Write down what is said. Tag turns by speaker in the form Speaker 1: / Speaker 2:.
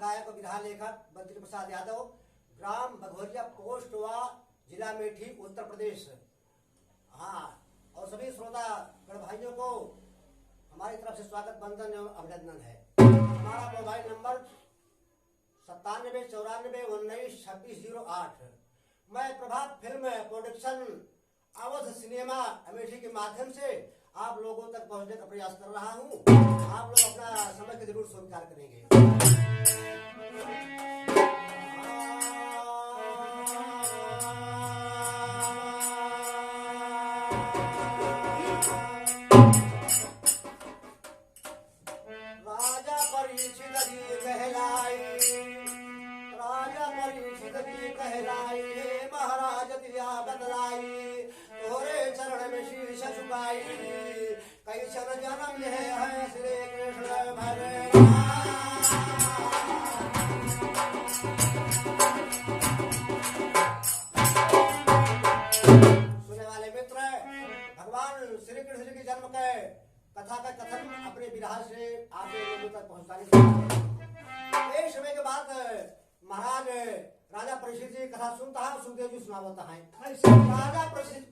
Speaker 1: गायक और विधा लेखक बद्री प्रसाद यादव, ग्राम भगोरिया पोस्ट व जिला मेठी, उत्तर प्रदेश। हाँ, और सभी श्रोता गण भाइयों को हमारी तरफ से स्वागत, वंदन एवं अभिनंदन है। हमारा मोबाइल नंबर 9794192608। मैं Prabhat film production Awadh cinema Amethi के माध्यम से आप लोगों तक पहुंचने का प्रयास कर रहा हूं। आप लोग अपना समय के जरूर स्वीकार करेंगे। राजा परीक्षित जी कहलाई, राजा परीक्षित जी कहलाई, महाराज दिया बदलाई, तोरे चरण में शीश झुकाई, कैसन जन्म है श्री कृष्ण भगवान। सुनने वाले मित्र, भगवान श्री कृष्ण के जन्म के कथा का कथन अपने विरह से आप लोगों तक पहुंचाने से एक समय के बाद महाराज राजा परीक्षित जी कथा सुनता है, सुखदेव जी सुनावता है। राजा परीक्षित